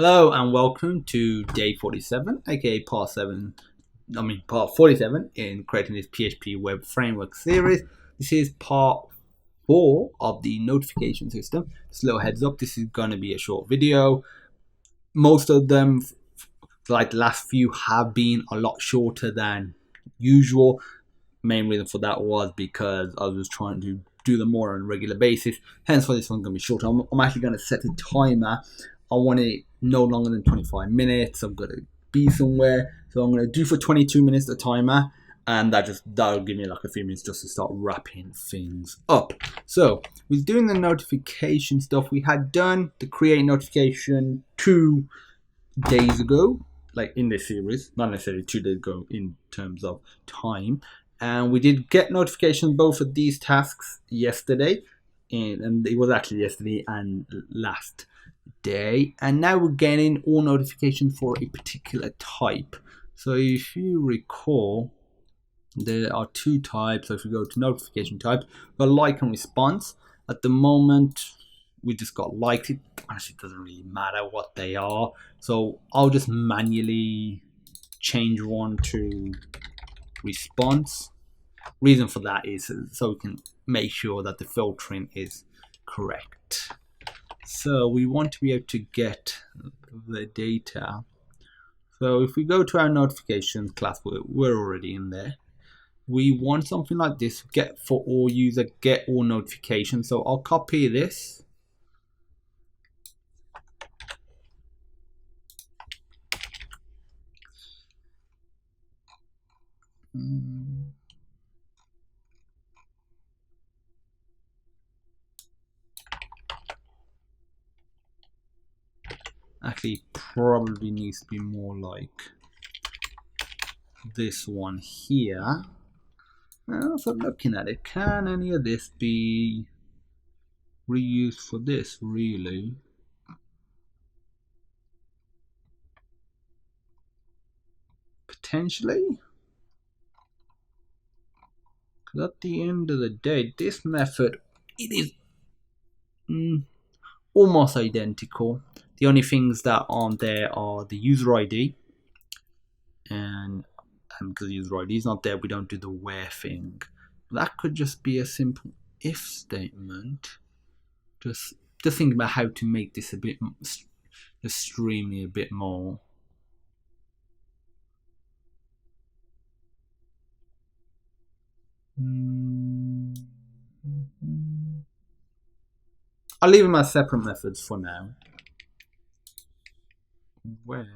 Hello and welcome to day 47, aka part 47 in creating this PHP web framework series. This is part 4 of the notification system. Just a little heads up, this is going to be a short video. Most of them, like the last few, have been a lot shorter than usual. Main reason for that was because I was trying to do them more on a regular basis. Hence why this one's going to be shorter. I'm actually going to set a timer. I want it no longer than 25 minutes. I'm going to be somewhere. So I'm going to do for 22 minutes the timer. And that'll give me like a few minutes just to start wrapping things up. So with doing the notification stuff, we had done the create notification 2 days ago, like in this series, not necessarily 2 days ago in terms of time. And we did get notifications both of these tasks yesterday, and it was actually yesterday and last day. And now we're getting all notifications for a particular type. So if you recall, there are 2 types. So if you go to notification type, but like and response. At the moment, we just got liked. It honestly doesn't really matter what they are. So I'll just manually change one to response. Reason for that is so we can make sure that the filtering is correct. So we want to be able to get the data. So if we go to our notifications class, we're already in there. We want something like this: get for all user, get all notifications. So I'll copy this. Actually, probably needs to be more like this one here. So looking at it, can any of this be reused for this, really? Potentially. Because at the end of the day, this method, it is almost identical. The only things that aren't there are the user ID, and because the user ID is not there, we don't do the where thing. That could just be a simple if statement. Just think about how to make this a bit extremely a bit more. I'll leave them as separate methods for now. Where?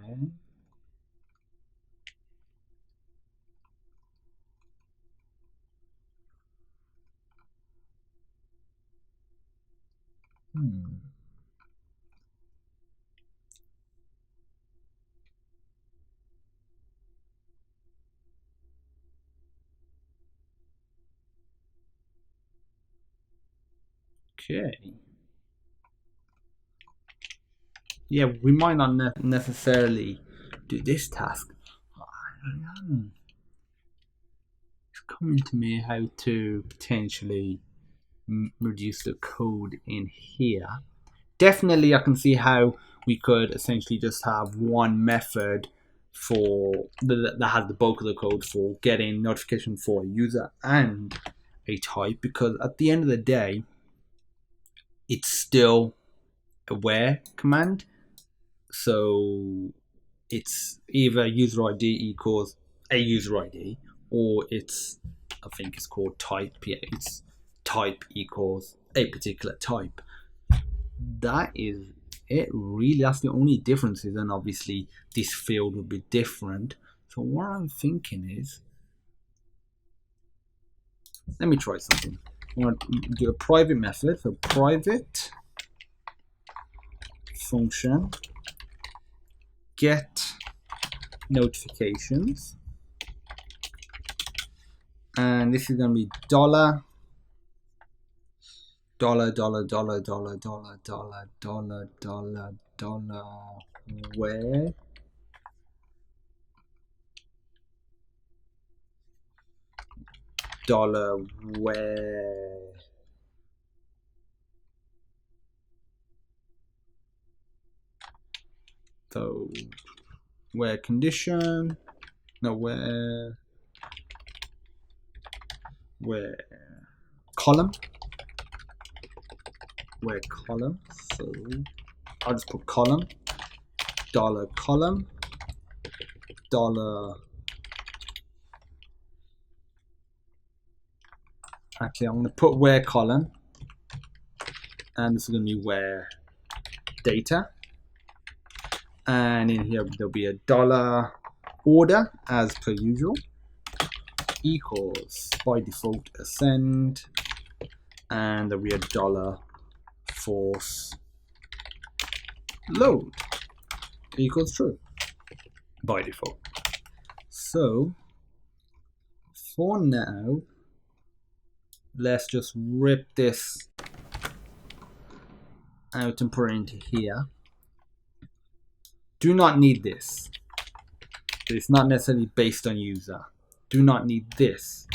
Okay. Yeah, we might not necessarily do this task. It's coming to me how to potentially reduce the code in here. Definitely, I can see how we could essentially just have one method for that has the bulk of the code for getting notification for a user and a type, because at the end of the day, it's still a where command. So it's either user ID equals a user ID, or it's, I think it's called type. Yeah, it's type equals a particular type. That is it, really. That's the only differences, and obviously this field would be different. So what I'm thinking is, let me try something. I'm going to do a private method. So private function get notifications, and this is going to be dollar dollar dollar dollar dollar dollar dollar dollar dollar dollar where dollar where So where condition, no, where column, where column. So I'll just put column, $column, dollar. Actually, I'm going to put where column, and this is going to be where data, and in here there'll be a dollar order as per usual, equals by default ascend, and there'll be a dollar force load equals true by default. So for now, let's just rip this out and put it into here. Do not need this. It's not necessarily based on user. Do not need this.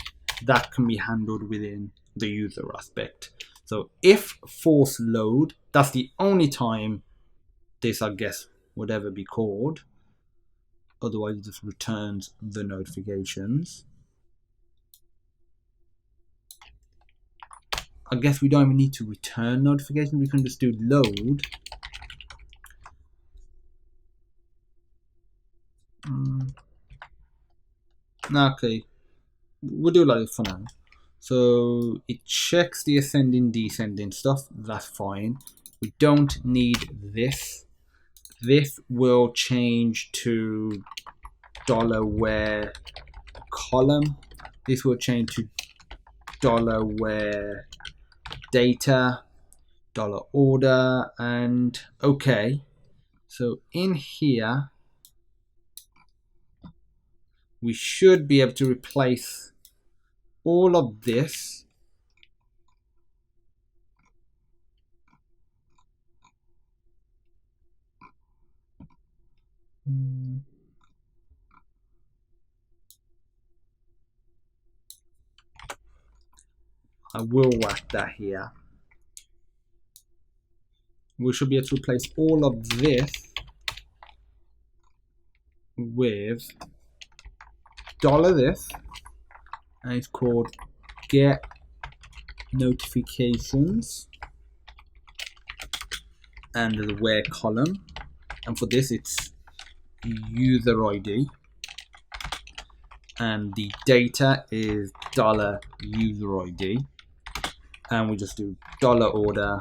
That can be handled within the user aspect. So if force load, that's the only time this, I guess, would ever be called. Otherwise it just returns the notifications. I guess we don't even need to return notifications. We can just do load. Okay, we'll do like this for now. So it checks the ascending, descending stuff. That's fine. We don't need this. This will change to $where column. This will change to $where data, $order, and okay. So in here, we should be able to replace all of this I will whack that here. We should be able to replace all of this with $this, and it's called get notifications, and the where column, and for this it's user ID, and the data is $user ID, and we just do $order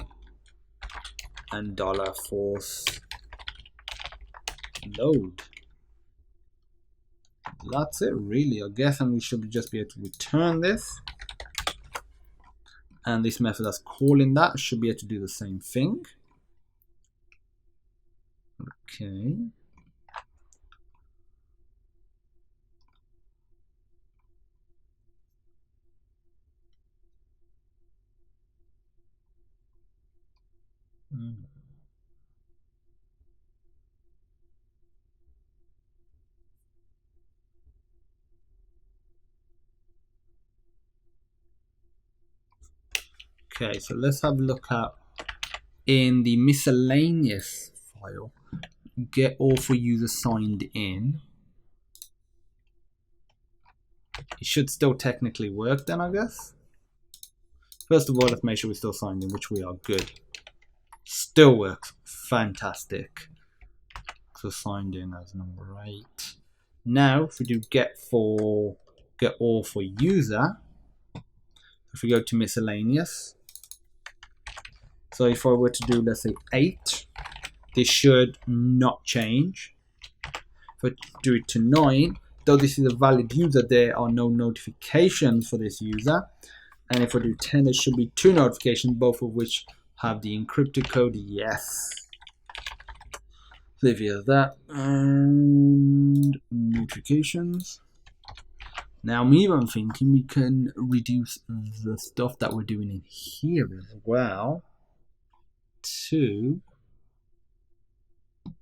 and $force load. That's it really, I guess, and we should just be able to return this, and this method that's calling that should be able to do the same thing. Okay. Okay, so let's have a look at in the miscellaneous file, get all for users signed in. It should still technically work then, I guess. First of all, let's make sure we're still signed in, which we are. Good. Still works. Fantastic. So signed in as number 8. Now, if we do get all for user, if we go to miscellaneous, so if I were to do, let's say 8, this should not change. If I do it to 9, though this is a valid user, there are no notifications for this user. And if I do 10, there should be 2 notifications, both of which have the encrypted code. Yes. Leave here that, and notifications. Now I'm even thinking we can reduce the stuff that we're doing in here as well to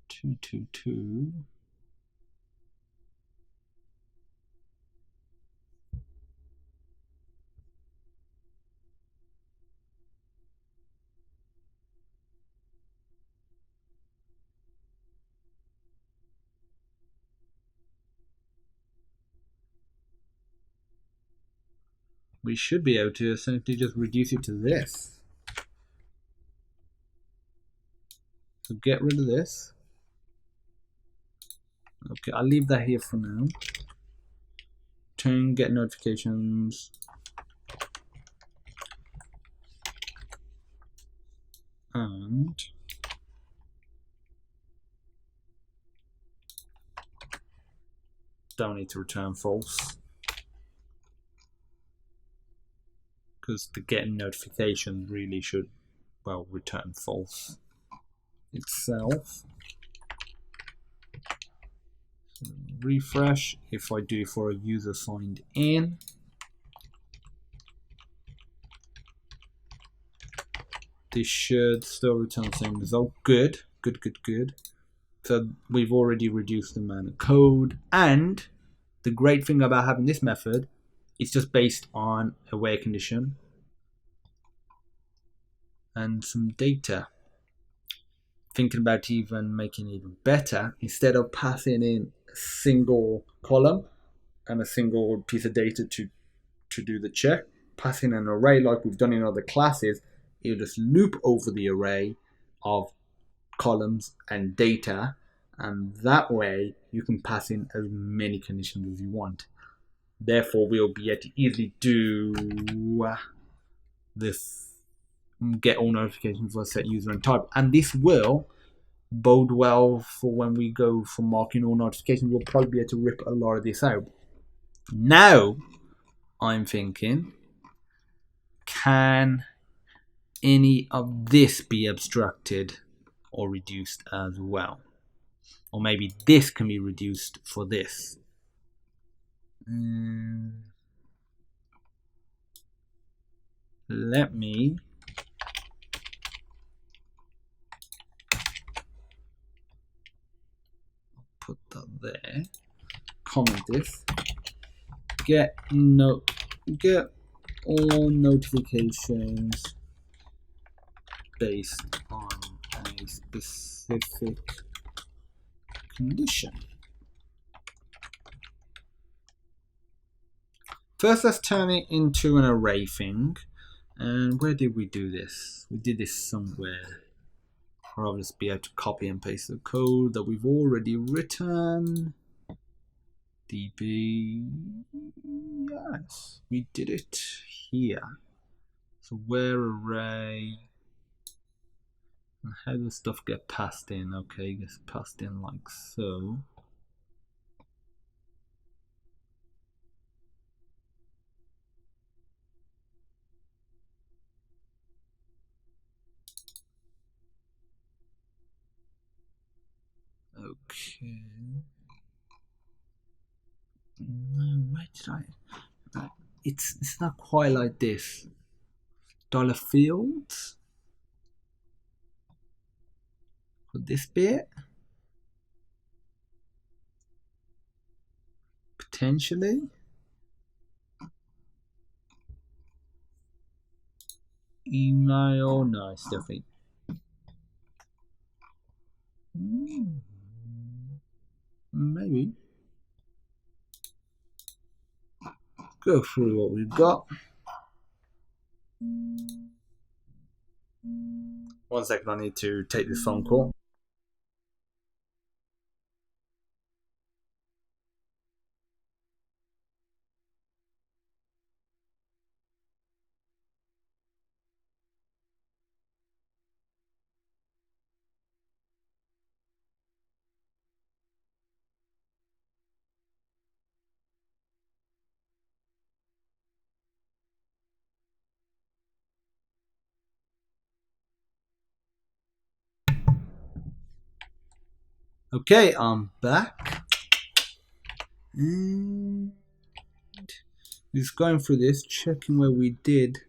222. we should be able to essentially just reduce it to this. So get rid of this. Okay, I'll leave that here for now. Turn get notifications. And don't need to return false, because the getting notification really should, well, return false itself. So refresh if I do for a user signed in. This should still return the same result. Good, good, good, good. So we've already reduced the amount of code, and the great thing about having this method, it's just based on a where condition and some data. Thinking about even making it even better, instead of passing in a single column and a single piece of data to do the check, passing an array like we've done in other classes, it'll just loop over the array of columns and data, and that way you can pass in as many conditions as you want. Therefore, we'll be able to easily do this get all notifications for a set user and type, and this will bode well for when we go for marking all notifications. We'll probably be able to rip a lot of this out. Now I'm thinking, can any of this be abstracted or reduced as well? Or maybe this can be reduced for this. Let me put that there. Comment this. Get all notifications based on a specific condition. First, let's turn it into an array thing. And where did we do this? We did this somewhere. I'll just be able to copy and paste the code that we've already written. DB, yes, we did it here. So where array, and how does stuff get passed in? Okay, it gets passed in like so. Okay. No, where did I? It's not quite like this. Dollar fields for this bit. Potentially. Email, no, it's definitely. Maybe. Go through what we've got. 1 second, I need to take this phone call. Okay, I'm back. And just going through this, checking where we did.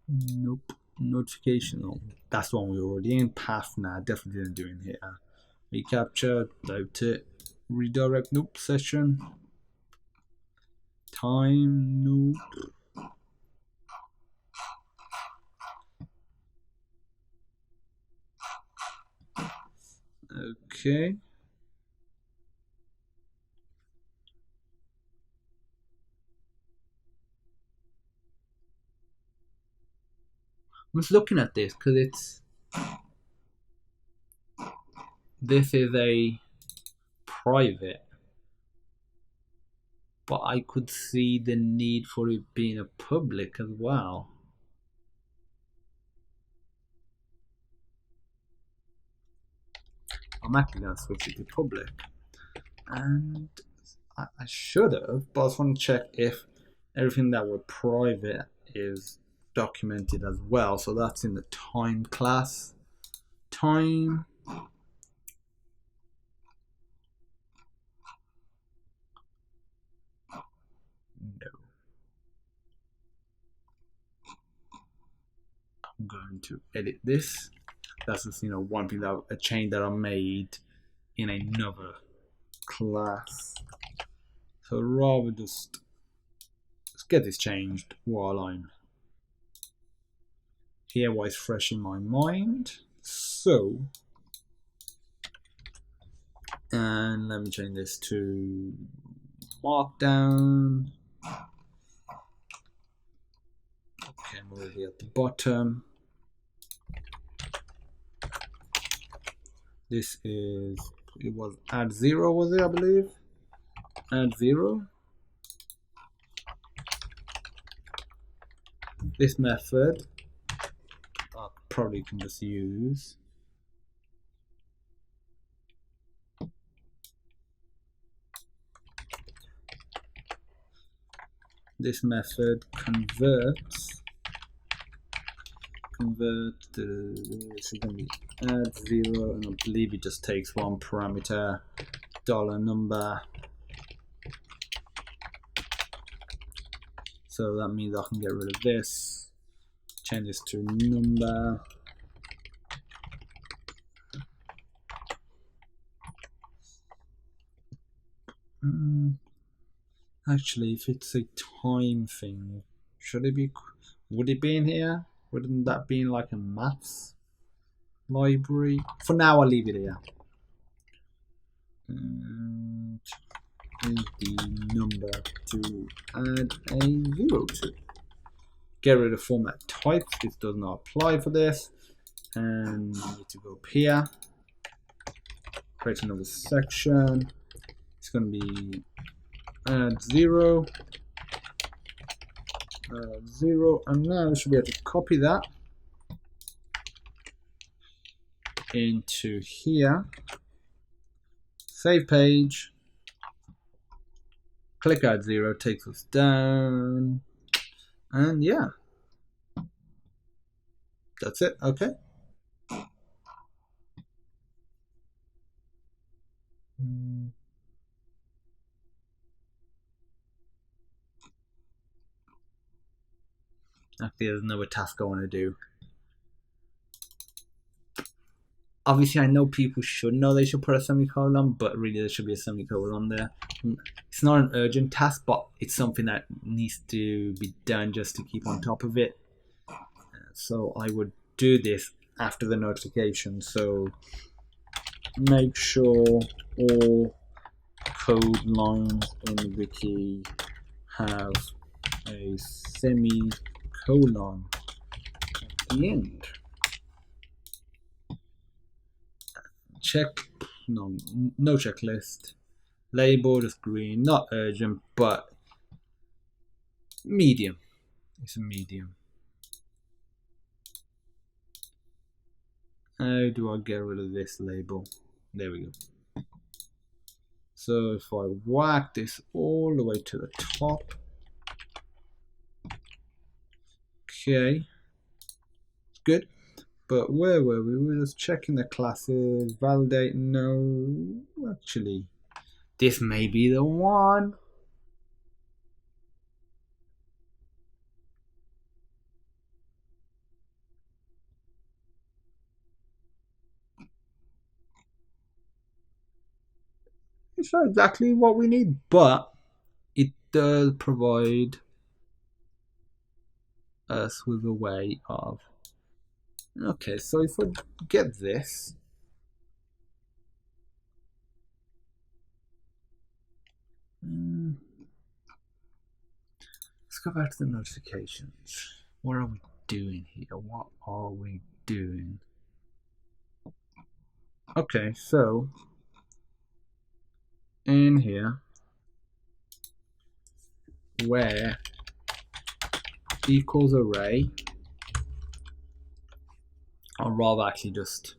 Nope. Notification. Oh, that's the one we were already in. Path, nah, definitely didn't do in here. Recapture, doubt it. Redirect, nope. Session. Time, nope. Okay. I'm just looking at this because this is a private, but I could see the need for it being a public as well. I'm actually going to switch it to public. And I should have, but I just want to check if everything that were private is documented as well. So that's in the time class. Time. No. I'm going to edit this. That's just, one thing that a change that I made in another class. So rather just let's get this changed while I'm here, while it's fresh in my mind. So, and let me change this to Markdown. Okay, I'm already at the bottom. This is, it was add 0, was it, I believe? Add 0. This method I probably can just use. This method converts it's going to be add 0, and I believe it just takes one parameter, $number. So that means I can get rid of this, change this to number. Actually, if it's a time thing, should it be? Would it be in here? Wouldn't that be in like a maths library? For now, I'll leave it here. And is the number to add a 0 to. Get rid of format types. This does not apply for this. And we need to go up here. Create another section. It's going to be add 0. 0, and now we should be able to copy that into here, save page, click add 0, takes us down, and yeah, that's it. Okay. Actually, there's another task I want to do. Obviously, I know people should know they should put a semicolon, but really there should be a semicolon there. It's not an urgent task, but it's something that needs to be done just to keep on top of it. So I would do this after the notification. So make sure all code lines in Wiki have a semicolon at the end. No checklist. Label just green, not urgent, but medium. It's a medium. How do I get rid of this label? There we go. So if I whack this all the way to the top, okay, good. But where were we? We were just checking the classes, validate. No, actually, this may be the one. It's not exactly what we need, but it does provide us with a way of. Okay, so if I get this, let's go back to the notifications. Where are we? doing here? What are we doing? Okay, so in here, where equals array, I'd rather actually just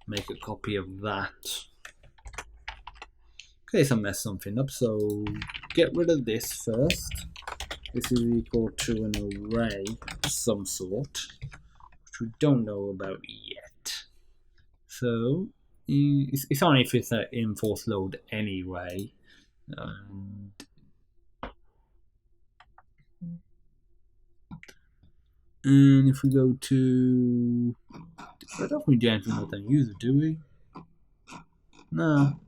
make a copy of that. In case I mess something up, so get rid of this first. This is equal to an array of some sort, which we don't know about yet. So it's only if it's an enforce load anyway. And if we go to, I don't think we do anything with that user, do we? No,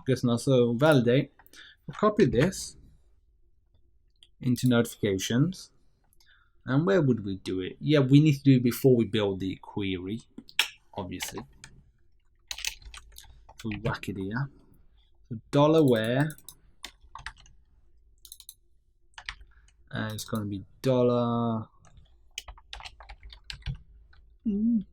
guess not. So validate. We'll copy this into notifications. And where would we do it? Yeah, we need to do it before we build the query, obviously. So we whack it here. So $where, and it's going to be $. And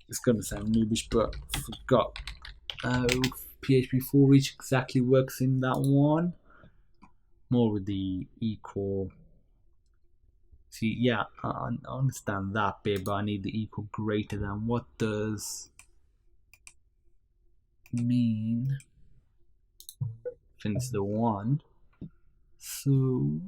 it's going to sound noobish, but I forgot how PHP for each exactly works in that one. More with the equal. See, yeah, I understand that bit, but I need the equal greater than. What does mean? Finish the one. So.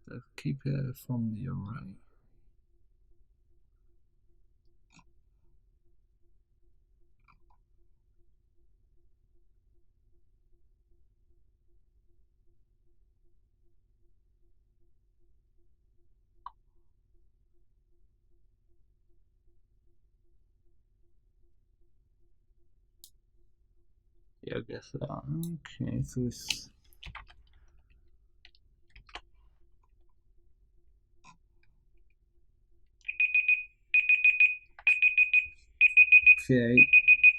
Let's keep it from the array. Yeah, I guess that. Okay, so it's. Okay,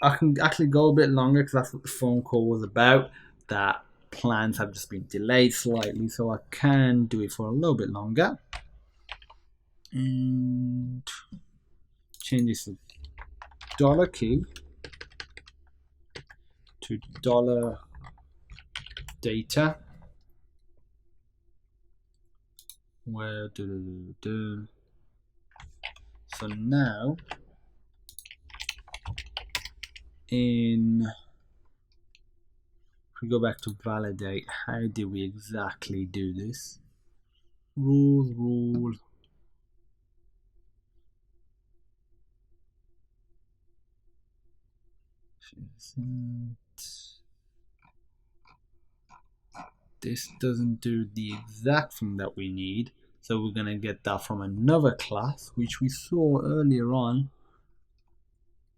I can actually go a bit longer because that's what the phone call was about. That plans have just been delayed slightly, so I can do it for a little bit longer. And change this to $key to $data. Where so now if we go back to validate, how did we exactly do this? Rule. This doesn't do the exact thing that we need, so we're gonna get that from another class, which we saw earlier on.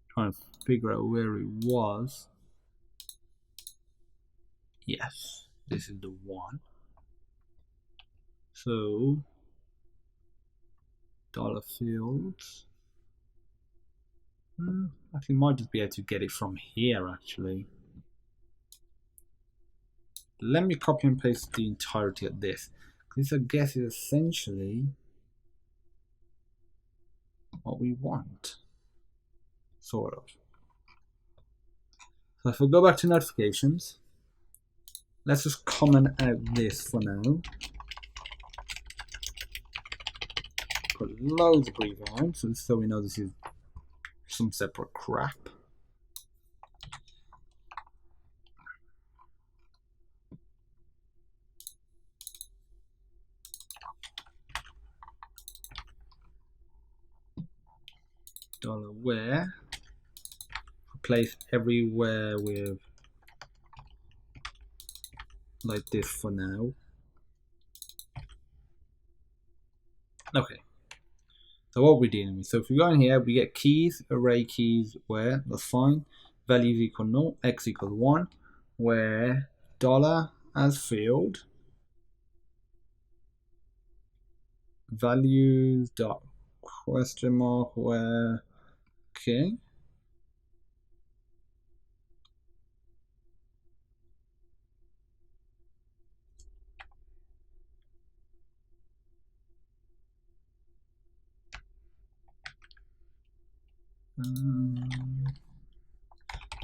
Trying to figure out where it was. Yes, this is the one. So $fields. Actually, might just be able to get it from here. Actually, let me copy and paste the entirety of this. This, I guess, is essentially what we want, sort of. So if we go back to notifications, let's just comment out this for now. Put loads of brief lines so we know this is some separate crap. $where, replace everywhere with like this for now. Okay, so what we're dealing with, so if we go in here, we get keys, array keys, where, that's fine. values equal 0, x equals 1, where dollar as field, values dot question mark, where, okay,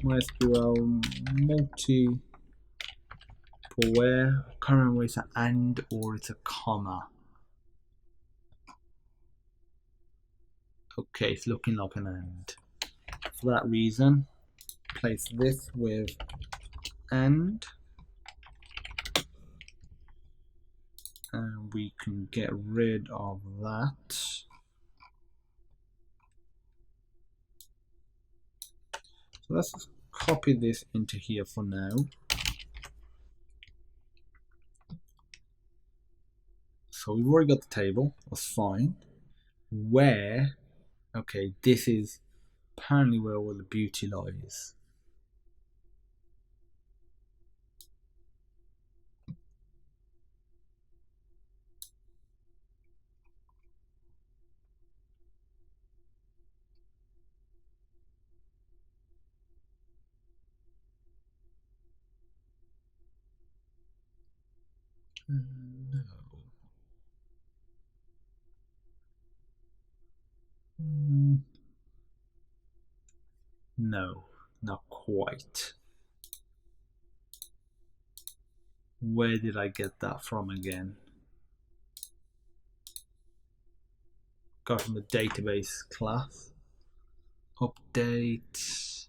MySQL multi where, I can't remember it's an and or it's a comma. Okay, it's looking like an and. For that reason, place this with and we can get rid of that. So let's just copy this into here for now. So we've already got the table, that's fine. Where, okay, this is apparently where all the beauty lies. No, not quite. Where did I get that from again? Got from the database class. Update.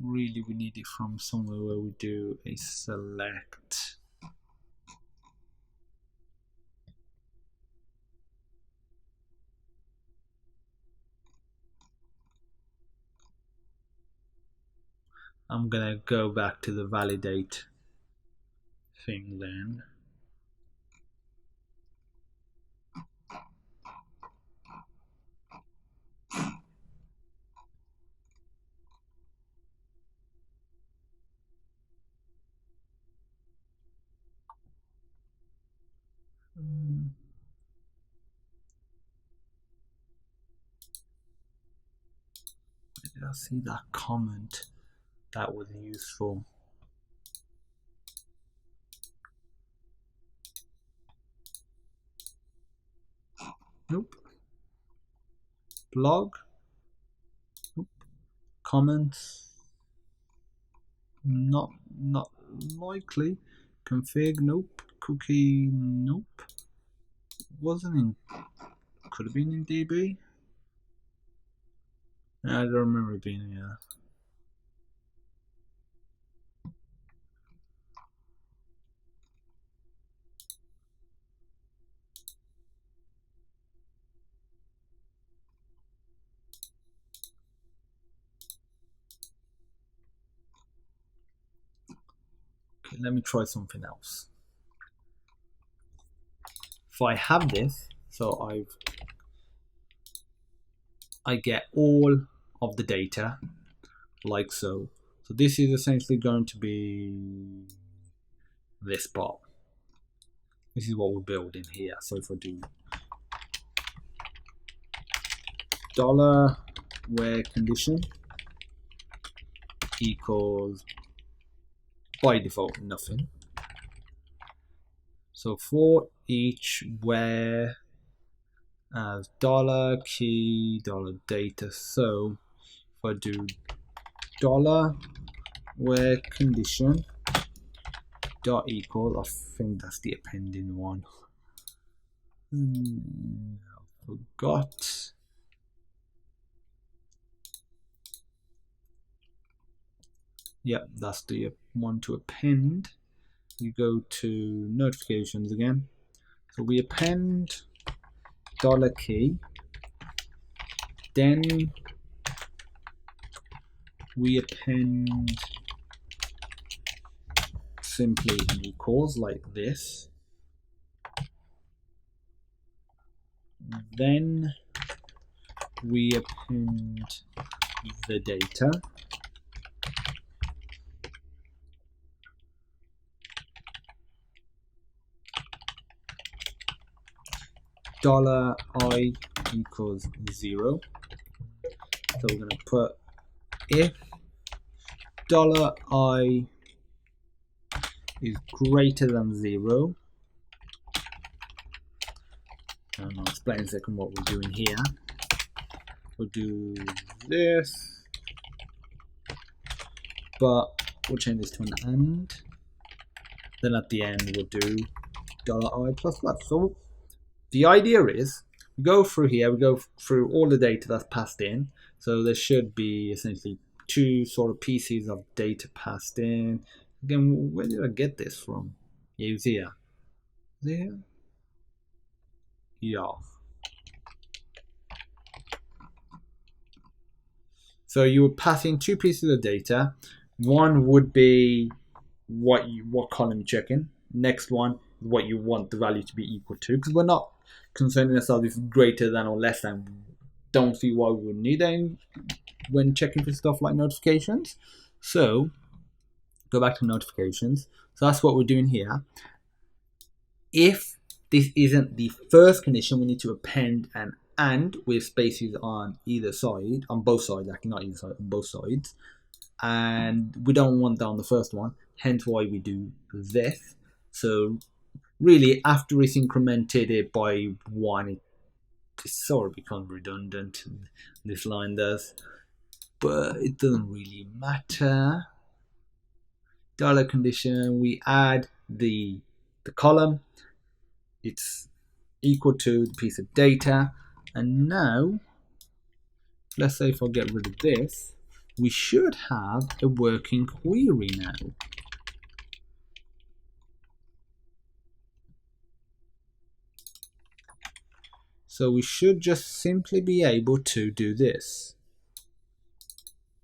Really, we need it from somewhere where we do a select. I'm gonna go back to the validate thing then. Did I see that comment? That was useful. Nope. Blog. Nope. Comments. Not likely. Config. Nope. Cookie. Nope. Wasn't in. Could have been in DB. I don't remember it being here. Okay, let me try something else. If I have this, so I get all of the data like so. So this is essentially going to be this part. This is what we're building here. So if I do dollar where condition equals by default nothing. So for each where as dollar key dollar data. So if I do dollar where condition dot equal, I think that's the appending one. I forgot. Yep, that's the one to append. You go to notifications again. So we append dollar key, then we append simply an equals like this. Then we append the data. $I equals 0. So we're going to put if $I is greater than 0, and I'll explain in a second what we're doing here. We'll do this, but we'll change this to an AND. Then at the end we'll do $I plus that. So the idea is we go through here, we go through all the data that's passed in. So there should be essentially two sort of pieces of data passed in. Again, where did I get this from? Yeah, it was here. There? Yeah. So you would pass in two pieces of data. One would be what column you're checking. Next one, what you want the value to be equal to, because we're not concerning ourselves if it's greater than or less than. Don't see why we would need that when checking for stuff like notifications. So go back to notifications. So that's what we're doing here. If this isn't the first condition, we need to append an AND with spaces on either side, on both sides, actually not either side, on both sides. And we don't want that on the first one, hence why we do this. So really, after it's incremented it by 1, it sort of becomes redundant. This line does, but it doesn't really matter. Dollar condition, we add the column. It's equal to the piece of data, and now let's say if I get rid of this, we should have a working query now. So we should just simply be able to do this.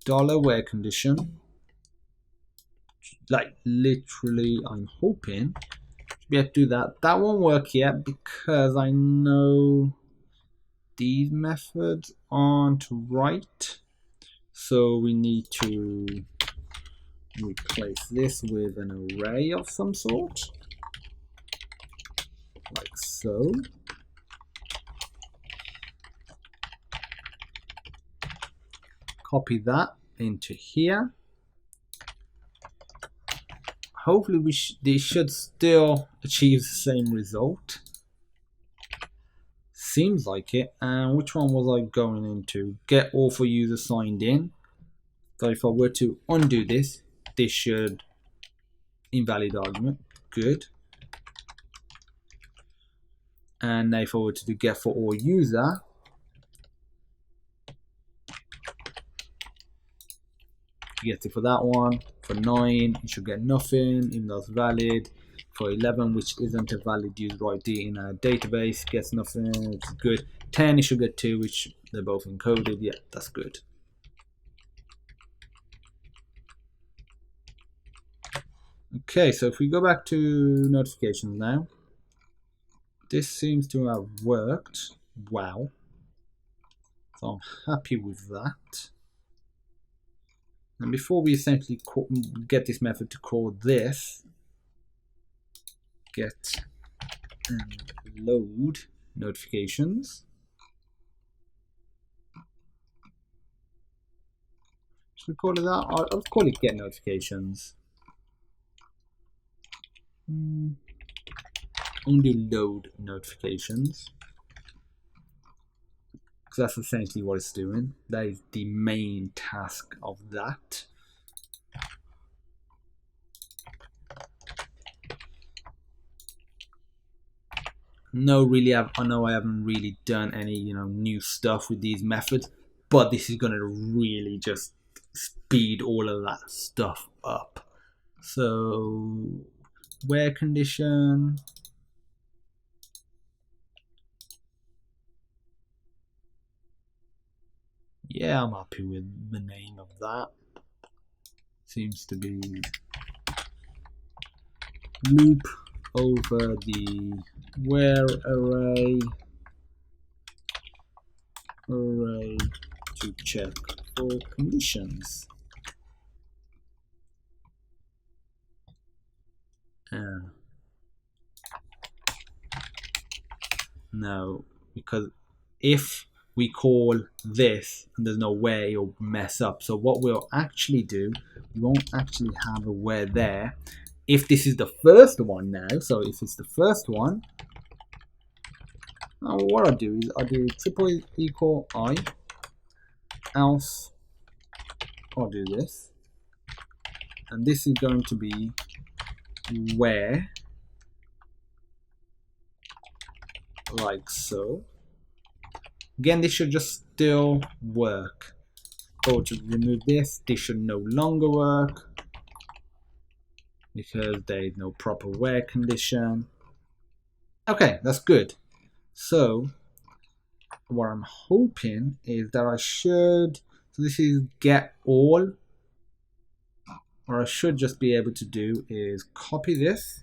$where condition, like literally I'm hoping to be able to do that. That won't work yet because I know these methods aren't right. So we need to replace this with an array of some sort, like so. Copy that into here. Hopefully this should still achieve the same result. Seems like it. And which one was I going into? Get all for users signed in. So if I were to undo this, this should invalid argument. Good. And now if I were to do get for all user, get it for that one. For 9, you should get nothing, even though it's valid. For 11, which isn't a valid user ID in our database, gets nothing, which is good. 10, you should get 2, which they're both encoded. Yeah, that's good. Okay, so if we go back to notifications now, this seems to have worked. Wow. So I'm happy with that. And before we essentially get this method to call this, get and load notifications. Should we call it that? I'll call it get notifications. Only load notifications, because that's essentially what it's doing. That is the main task of that. No, really, I know I haven't really done any new stuff with these methods, but this is going to really just speed all of that stuff up. So where condition, yeah, I'm happy with the name of that. Seems to be loop over the where array to check for conditions. No, because if we call this and there's no where, it'll mess up. So what we'll actually do, we won't actually have a where there. If this is the first one now, so if it's the first one, what I do is I do triple equal I, else I'll do this, and this is going to be where, like so. Again, this should just still work. Or to remove this should no longer work because there is no proper where condition. Okay, that's good. So what I'm hoping is that I should, so this is get all. What I should just be able to do is copy this,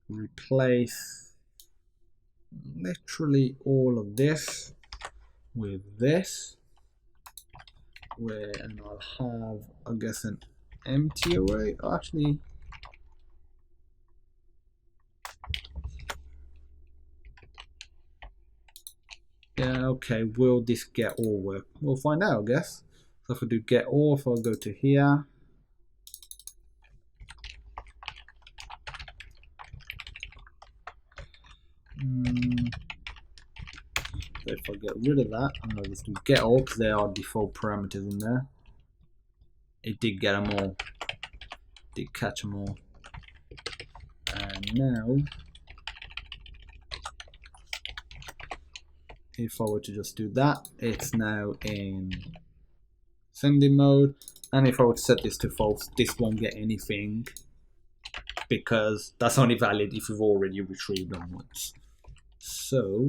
replace literally all of this with this, and I'll have, I guess, an empty array. Actually, yeah, okay, will this get all work? We'll find out, I guess. So if I do get all, if I go to here, so if I get rid of that, I'm going to just do get all because there are default parameters in there. It did get them all, did catch them all. And now, if I were to just do that, it's now in sending mode. And if I were to set this to false, this won't get anything because that's only valid if you've already retrieved them once. So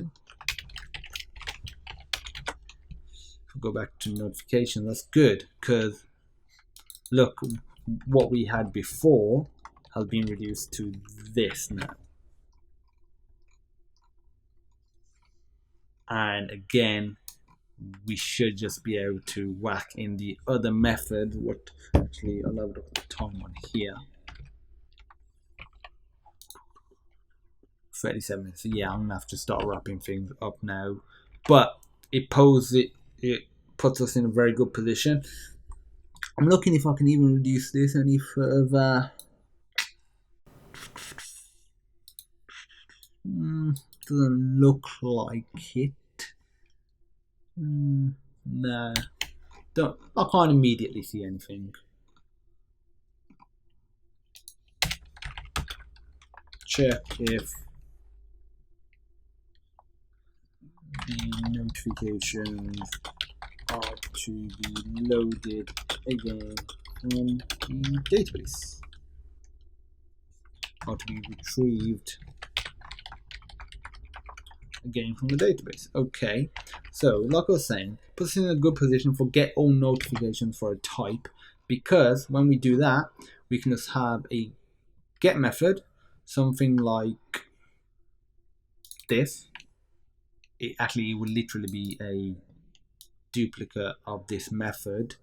go back to notification. That's good because look, what we had before has been reduced to this now. And again, we should just be able to whack in the other method. What actually, I'll have the time on here. 37 minutes. So yeah, I'm gonna have to start wrapping things up now. But it puts us in a very good position. I'm looking if I can even reduce this any further. Doesn't look like it. Nah, I can't immediately see anything. Check if the notifications are to be loaded again from the database, or to be retrieved again from the database. Okay, so like I was saying, puts us in a good position for get all notifications for a type, because when we do that, we can just have a get method, something like this. It will literally be a duplicate of this method.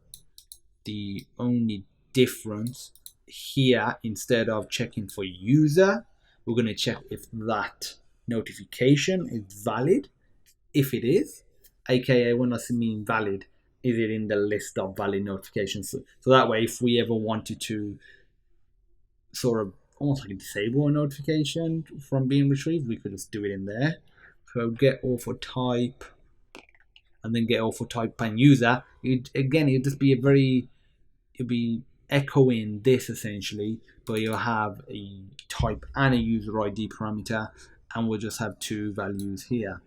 The only difference here, instead of checking for user, we're going to check if that notification is valid. If it is, aka when I mean valid, is it in the list of valid notifications? So that way, if we ever wanted to sort of almost like disable a notification from being retrieved, we could just do it in there. So get all for type, and then get all for type and user. It'll just be it'll be echoing this essentially, but you'll have a type and a user ID parameter, and we'll just have two values here.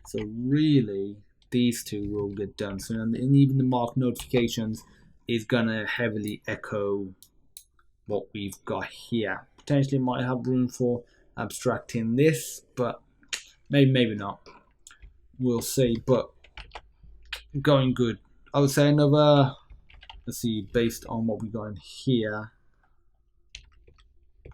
So really, these two will get done. So and even the mark notifications is gonna heavily echo what we've got here. Potentially might have room for abstracting this, but maybe not. We'll see. But going good. I would say another, let's see, based on what we got in here,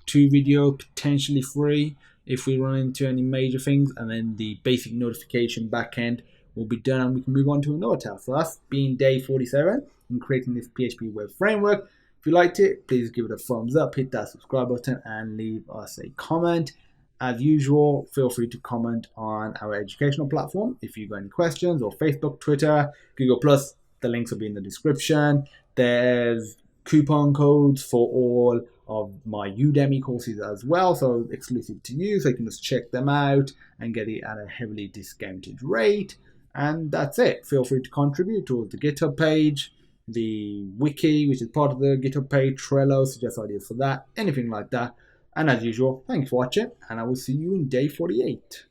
2 video, potentially 3. if we run into any major things, and then the basic notification backend will be done and we can move on to another task. So that's been day 47 in creating this PHP web framework. If you liked it, please give it a thumbs up, hit that subscribe button and leave us a comment. As usual, feel free to comment on our educational platform if you've got any questions, or Facebook, Twitter, Google+. The links will be in the description. There's coupon codes for all of my Udemy courses as well, so exclusive to you, so you can just check them out and get it at a heavily discounted rate. And that's it. Feel free to contribute to the GitHub page, the wiki, which is part of the GitHub page, Trello, suggest ideas for that, anything like that. And as usual, thanks for watching, and I will see you in day 48.